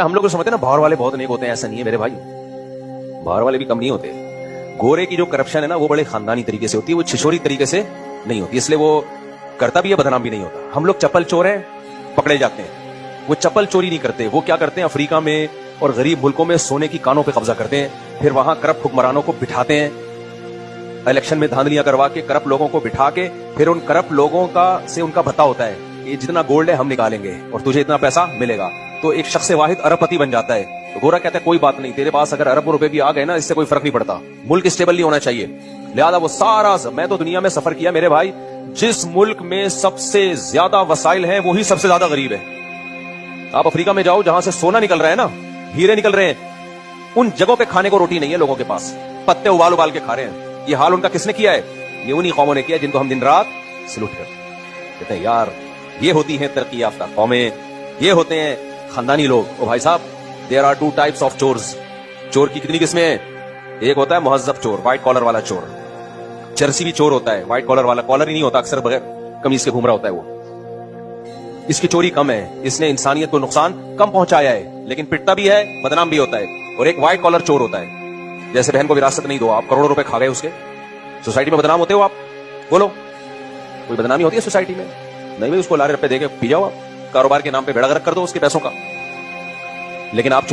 ہم لوگ سمجھتے ہیں نا باہر والے بہت نیک ہوتے ہیں، ایسا نہیں ہے میرے بھائی، باہر والے بھی کم نہیں ہوتے. گورے کی جو کرپشن ہے نا وہ بڑے خاندانی طریقے سے ہوتی ہے، وہ چھچوری طریقے سے نہیں ہوتی، اس لیے وہ کرتا بھی ہے بدنام بھی نہیں ہوتا. ہم لوگ چپل چور ہیں پکڑے جاتے ہیں، وہ چپل چوری نہیں کرتے، وہ کیا کرتے ہیں افریقہ میں اور غریب ملکوں میں سونے کی کانوں پہ قبضہ کرتے ہیں، پھر وہاں کرپٹ حکمرانوں کو بٹھاتے ہیں، الیکشن میں دھاندلیاں کروا کے کرپٹ لوگوں کو بٹھا کے پھر ان کرپٹ لوگوں کا سے ان کا بھتا ہوتا ہے کہ جتنا گولڈ ہے ہم نکالیں گے اور تجھے اتنا پیسہ ملے گا. تو ایک شخص واحد ارب پتی بن جاتا ہے. گورا کہتا ہے کوئی بات نہیں، تیرے پاس اگر اربوں روپے بھی آ گئے نا اس سے کوئی فرق نہیں پڑتا، ملک اسٹیبل نہیں ہونا چاہیے. لہذا وہ سارا، میں تو دنیا میں سفر کیا میرے بھائی، جس ملک میں سب سے زیادہ وسائل ہیں وہی سب سے زیادہ غریب ہے. آپ افریقہ میں جاؤ جہاں سے سونا نکل رہا ہے نا، ہیرے نکل رہے ہیں، ان جگہوں پہ کھانے کو روٹی نہیں ہے لوگوں کے پاس، پتے ابال ابال کے کھا رہے ہیں. یہ حال ان کا کس نے کیا ہے؟ یہ انہی قوموں نے کیا جن کو ہم دن رات سلوٹ کرتے ہیں. کہتے ہیں یار یہ ہوتی ہیں ترقی یافتہ قومیں، یہ ہوتے ہیں خاندانی لوگ. او بھائی صاحب، دیر آر 2 types of چورز. چور کی کتنی قسمیں ہیں؟ ایک ہوتا ہے مہذب چور، وائٹ کالر والا چور. چرسی بھی چور ہوتا ہے، وائٹ کالر والا، کالر ہی نہیں ہوتا، اکثر بغیر قمیض کے گھوم رہا ہوتا ہے. وہ اس کی چوری کم ہے، اس نے انسانیت کو نقصان کم پہنچایا ہے، لیکن پٹتا بھی ہے، بدنام بھی ہوتا ہے. اور ایک وائٹ کالر چور ہوتا ہے، جیسے بہن کو وراثت نہیں دو، آپ کروڑوں روپے کھا گئے اس کے، سوسائٹی میں بدنام ہوتے ہو آپ؟ بولو کوئی بدنامی ہوتی ہے سوسائٹی میں؟ نہیں بھائی، اس کو لارے روپے دے کے پی جاؤ، آپ کاروبار کے نام پہ بیڑا غرق کر دو اس کے پیسوں کا. لیکن آپ